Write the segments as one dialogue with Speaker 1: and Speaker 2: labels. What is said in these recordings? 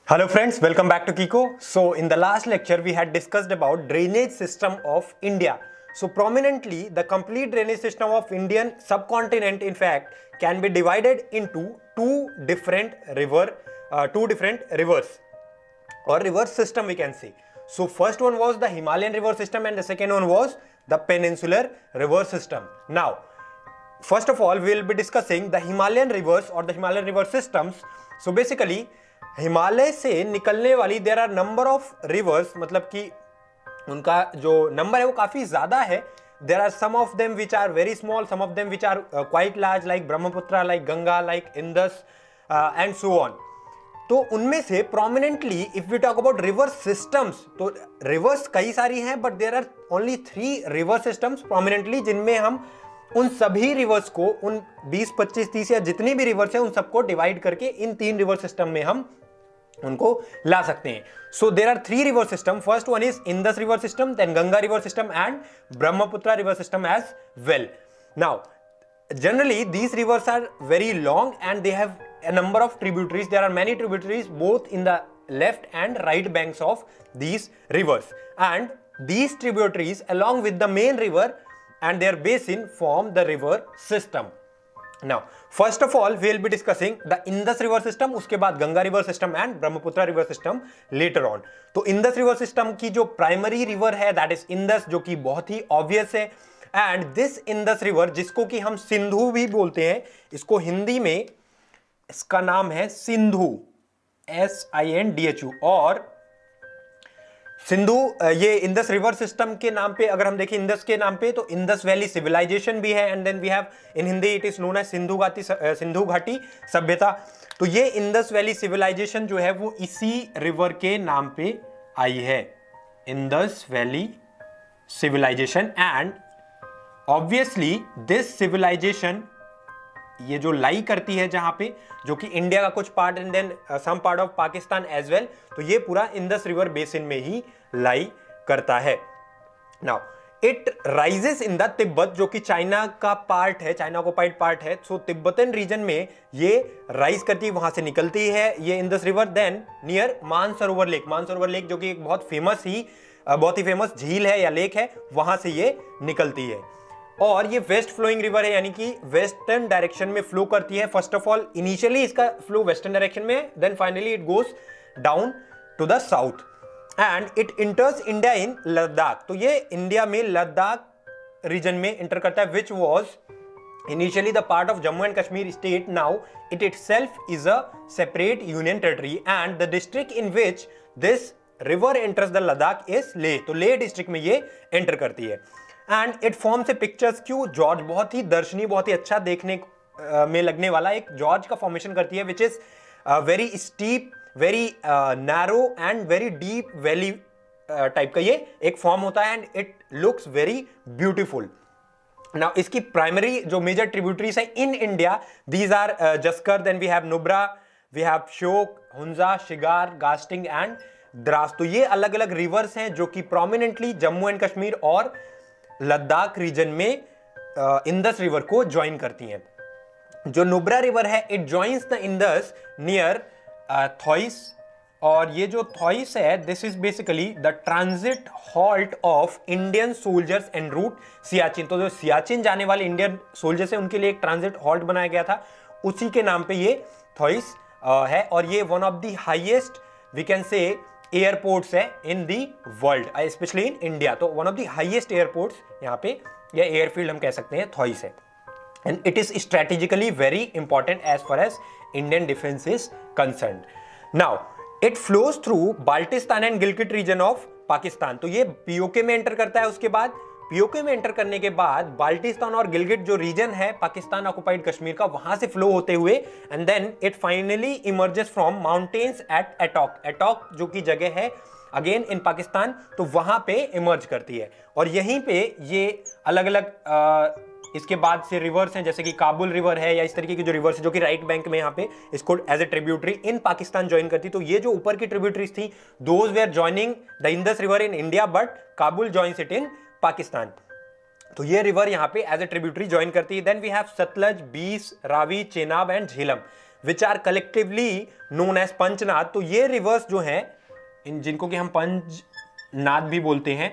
Speaker 1: Hello friends, welcome back to Kiko. So in the last lecture we had discussed about drainage system of India. So prominently the complete drainage system of Indian subcontinent in fact can be divided into two different rivers or river system we can say. So first one was the Himalayan river system and the second one was the peninsular river system. Now first of all we will be discussing the Himalayan rivers or the Himalayan river systems. So basically Himalaya से निकलने वाली there are number of rivers, मतलब कि उनका जो number है वो काफी ज्यादा है. There are some of them which are very small, some of them which are quite large, like Brahmaputra, like Ganga, like Indus and so on. तो उनमें से prominently if we talk about river systems, तो रिवर्स कई सारी हैं but there are only 3 river systems prominently, जिनमें हम उन सभी रिवर्स को, उन 20, 25, 30 या जितनी भी रिवर्स हैं उन सबको डिवाइड करके इन 3 रिवर सिस्टम में हम उनको ला सकते हैं. So there are 3 river system. First one is Indus river system, then Ganga river system and Brahmaputra river system as well. Now generally these rivers are very long and they have a number of tributaries. There are many tributaries both in the left and right banks of these rivers, and these tributaries along with the main river and their basin form the river system. Now first of all we will be discussing the Indus river system, उसके बाद Ganga river system and Brahmaputra river system later on. तो Indus river system की जो primary river है that is Indus, जो कि बहुत ही obvious है. एंड दिस इंदस रिवर, जिसको कि हम सिंधु भी बोलते हैं, इसको हिंदी में इसका नाम है सिंधु, SINDHU. और सिंधु, ये इंदस रिवर सिस्टम के नाम पे अगर हम देखें इंदस के नाम पे, तो इंदस वैली सिविलाइजेशन भी है and then we have in Hindi it is known as Sindhu घाटी सभ्यता. तो ये इंदस वैली सिविलाइजेशन जो है वो इसी रिवर के नाम पे आई है, Indus valley civilisation. And obviously this civilisation ये जो लाई करती है जहां पे, जो कि इंडिया का कुछ part and then some part of Pakistan as well, तो ये पूरा इंदस रिवर बेसिन में ही लाई करता है. Now it rises in the Tibet, जो कि चाइना का पार्ट है, चाइना ऑक्युपाइड पार्ट है. सो तिब्बतन रीजन में ये राइज करती है, वहां से निकलती है ये Indus river. Then near Mansarovar lake, Mansarovar lake जो कि एक बहुत ही फेमस झील है या लेक है, वहां से ये निकलती है. और ये वेस्ट फ्लोइंग रिवर है, यानी कि वेस्टर्न डायरेक्शन में फ्लो करती है. फर्स्ट ऑफ ऑल इनिशियली इसका फ्लो वेस्टर्न डायरेक्शन में है, then finally it goes down to the south and it enters India in Ladakh. तो ये इंडिया में लद्दाख रीजन में इंटर करता है, which was initially the part of Jammu and Kashmir state. Now it itself is a separate union territory and the district in which this river enters the Ladakh is Leh. तो Leh district में ये enter करती है and it forms a pictures Q George, बहुत ही दर्शनीय, बहुत ही अच्छा देखने में लगने वाला एक जॉर्ज का फॉर्मेशन करती है, which is very steep, very narrow and very deep valley type का ये एक फॉर्म होता है and it looks very beautiful. Now इसकी प्राइमरी जो मेजर ट्रिब्यूटरीज है in India, these are Zanskar, then we have Nubra, we have Shyok, Hunza, Shigar, गास्टिंग एंड द्रास. तो ये अलग अलग रिवर्स हैं जो कि प्रोमिनेंटली जम्मू एंड कश्मीर और लद्दाख रीजन में इंदस रिवर को ज्वाइन करती हैं. जो नुब्रा रिवर है it joins the Indus near Thoise, और ये जो थॉइस है this is basically the transit halt of Indian soldiers and route Siachen. तो जो सियाचिन जाने वाले इंडियन सोल्जर्स है उनके लिए एक ट्रांजिट हॉल्ट बनाया गया था, उसी के नाम पे ये थॉइस है. और ये one of the highest we can say airports है in the world, specially in India. तो one of the highest airports यहाँ पे या एयरफील्ड हम कह सकते हैं थॉइस है. And it is strategically very important as far as Indian defence is concerned. Now it flows through Baltistan and Gilgit region of Pakistan. तो ये पीओके में एंटर करता है, उसके बाद पीओके में एंटर करने के बाद बाल्टिस्तान और गिलगिट जो रीजन है पाकिस्तान ऑक्युपाइड कश्मीर का, वहां से फ्लो होते हुए and then it finally emerges from mountains at Attock. Attock जो की जगह है अगेन इन पाकिस्तान, तो वहां पे इमर्ज करती है. और यहीं पे ये अलग अलग इसके बाद से रिवर्स हैं, जैसे कि काबुल रिवर है या इस तरीके की जो रिवर्स है जो कि राइट बैंक में यहाँ पे इसको as a tributary in Pakistan join करती. तो ये जो ऊपर की ट्रिब्यूटरीज थी those were joining the Indus river in India, but Kabul joins it in Pakistan. तो ये रिवर यहाँ पे एज ए ट्रिब्यूटरी ज्वाइन करती है. Then we have Sutlej, Beas, Ravi, Chenab and Jhelum. Which are collectively known as Panchnad. तो ये रिवर्स जो हैं, इन जिनको कि हम पंचनाद भी बोलते हैं,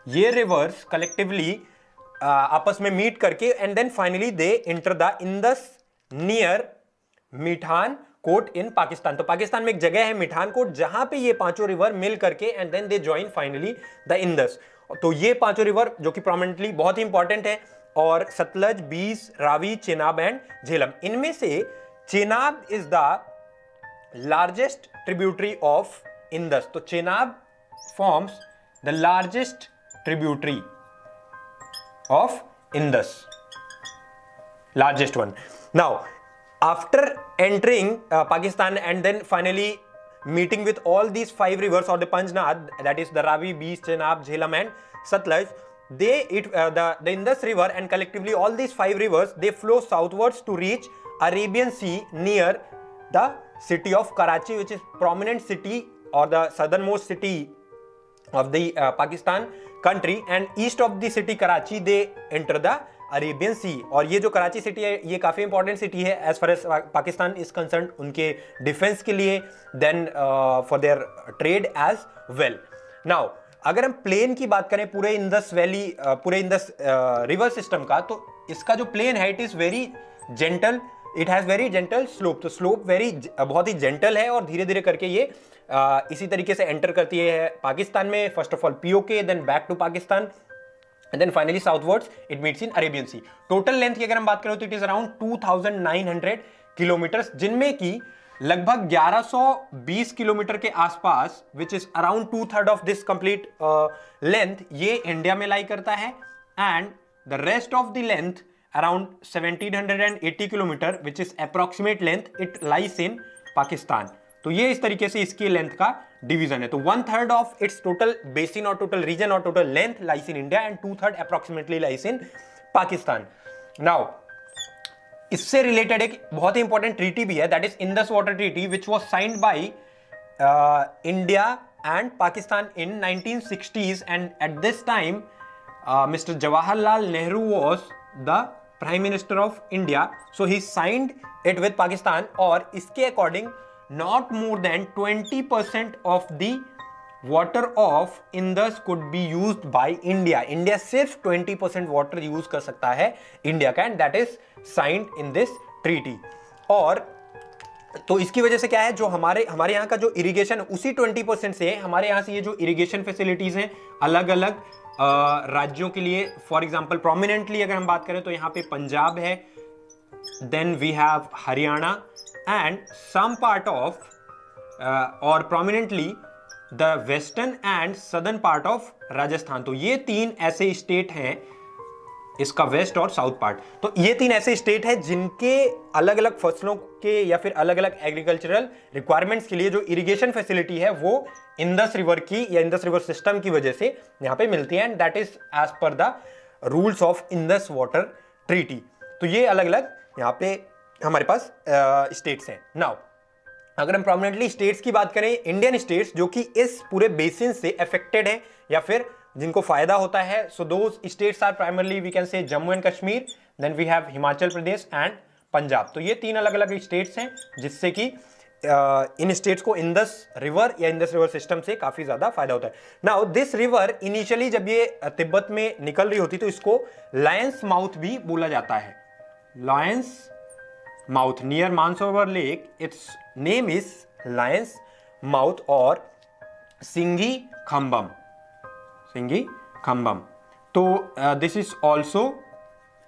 Speaker 1: ये रिवर्स कलेक्टिवली आपस में मीट करके and then finally they enter the Indus near Mithankot in Pakistan. तो पाकिस्तान में एक जगह है मिठान कोट, जहां पे ये पांचों रिवर मिल करके and then they join finally the Indus. तो ये पांचों रिवर जो कि प्रोमिनेंटली बहुत ही इंपॉर्टेंट है, और सतलज, बीस, रावी, चेनाब एंड झेलम। इनमें से Chenab is the largest tributary of Indus. तो Chenab forms the largest tributary of Indus, largest one. Now, after entering Pakistan and then finally meeting with all these 5 rivers or the Panjnad, that is the Ravi, Beas, Chenab, Jhelum and Satluj, the Indus River and collectively all these 5 rivers, they flow southwards to reach Arabian Sea near the city of Karachi, which is prominent city or the southernmost city of the Pakistan country, and east of the city Karachi they enter the Arabian Sea. और ये जो Karachi city है ये काफ़ी important city है as far as Pakistan is concern, उनके defence के लिए, then for their trade as well. Now अगर हम प्लेन की बात करें पूरे इंदस वैली, पूरे इंदस रिवर सिस्टम का, तो इसका जो प्लेन है it is very gentle, it has very gentle slope. तो स्लोप बहुत ही जेंटल है और धीरे धीरे करके ये इसी तरीके से एंटर करती है पाकिस्तान में, first of all PoK, then back to Pakistan and then finally southwards it meets in Arabian Sea. Total length की अगर हम बात करें तो it is around 2900 किलोमीटर, जिनमें की लगभग 1120 किलोमीटर के आसपास, which is around 2/3 of this complete length, ये इंडिया में लाई करता है, and the rest of the length around 1780 kilometre, which is approximate length, it lies in Pakistan. तो ये इस तरीके से इसकी लेंथ का डिवीजन है। तो 1/3 ऑफ इट्स टोटल बेसिन और टोटल रीजन और total length lies in India and 2/3 approximately lies in Pakistan. Now इससे रिलेटेड एक बहुत ही इंपॉर्टेंट ट्रीटी भी है, that is Indus water treaty, which was signed by India and Pakistan in 1960s, and at this time mister Jawaharlal Nehru was the prime minister of India, so he signed it with Pakistan. और इसके according not more than 20% of the water of Indus could be used by India. India सिर्फ 20% water use कर सकता है India का, and that is signed in this treaty. और तो इसकी वजह से क्या है, जो हमारे यहाँ का जो इरिगेशन उसी 20% से हमारे यहाँ से ये जो इरिगेशन फैसिलिटीज हैं अलग अलग राज्यों के लिए, फॉर एग्जाम्पल प्रोमिनेंटली अगर हम बात करें तो यहाँ पे पंजाब है, then we have Haryana and some part of or prominently the western and southern part of Rajasthan. तो ये 3 ऐसे स्टेट हैं, इसका वेस्ट और साउथ पार्ट। तो ये 3 ऐसे स्टेट हैं जिनके अलग अलग फसलों के या फिर अलग अलग एग्रीकल्चरल रिक्वायरमेंट्स के लिए जो इरिगेशन फैसिलिटी है वो इंदस रिवर की या इंदस रिवर सिस्टम की वजह से यहाँ पे मिलती है, and that is as per the rules of Indus water treaty. तो ये अलग अलग यहाँ पे हमारे पास स्टेट्स हैं। नाउ अगर हम प्रोमिनेंटली स्टेट्स की बात करें, इंडियन स्टेट्स जो कि इस पूरे बेसिन से अफेक्टेड हैं या फिर जिनको फायदा होता है, so those states are primarily we can say Jammu and Kashmir, then we have Himachal Pradesh and Punjab. तो ये 3 अलग अलग स्टेट्स हैं जिससे कि इन स्टेट्स को इंदस रिवर या इंदस रिवर सिस्टम से काफी ज्यादा फायदा होता है। नाउ दिस रिवर इनिशियली जब ये तिब्बत में निकल रही होती तो इसको लायंस माउथ भी बोला जाता है, Lions mouth near Mansarovar lake, it's name is Lions mouth और सिंगी खम्बम, सिंगी खम्बम। तो this is also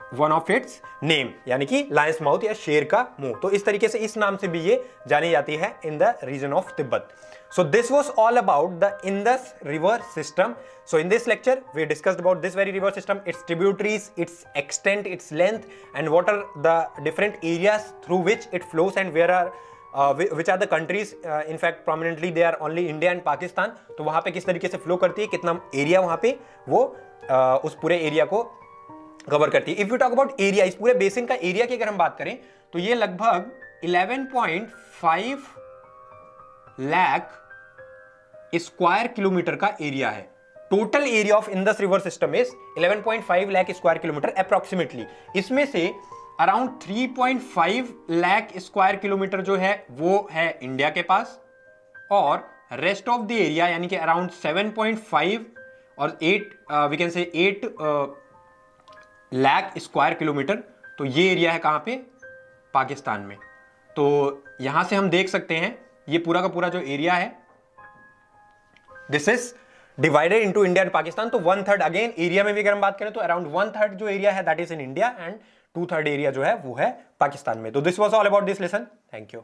Speaker 1: one of its name, यानी कि लायंस माउथ या शेर का मुंह। तो इस तरीके से इस नाम से भी ये जानी जाती है in the region of Tibet. So this was all about the Indus River system. So in this lecture, we discussed about this very river system, its tributaries, its extent, its length, and what are the different areas through which it flows, and where are which are the countries. In fact, prominently they are only India and Pakistan. तो वहाँ पे किस तरीके से flow करती है, कितना area वहाँ पे वो उस पूरे एरिया को कवर करती है। If we talk about area, इस पूरे बेसिन का एरिया की अगर हम बात करें तो ये लगभग 11.5 लाख स्क्वायर किलोमीटर का एरिया है। Total area of Indus river system is 11.5 lakh square kilometre approximately. इसमें से अराउंड 3.5 लाख स्क्वायर किलोमीटर जो है वो है इंडिया के पास, और रेस्ट ऑफ द एरिया यानी कि अराउंड 7.5 और 8 वी कैन से 8 लाख स्क्वायर किलोमीटर, तो ये एरिया है कहां पे, पाकिस्तान में। तो यहां से हम देख सकते हैं ये पूरा का पूरा जो एरिया है this is divided into India and Pakistan. तो 1/3 अगेन एरिया में भी अगर हम बात करें तो अराउंड 1/3 जो एरिया है that is in India and 2/3 area जो है वो है पाकिस्तान में। तो this was all about this lesson. Thank you.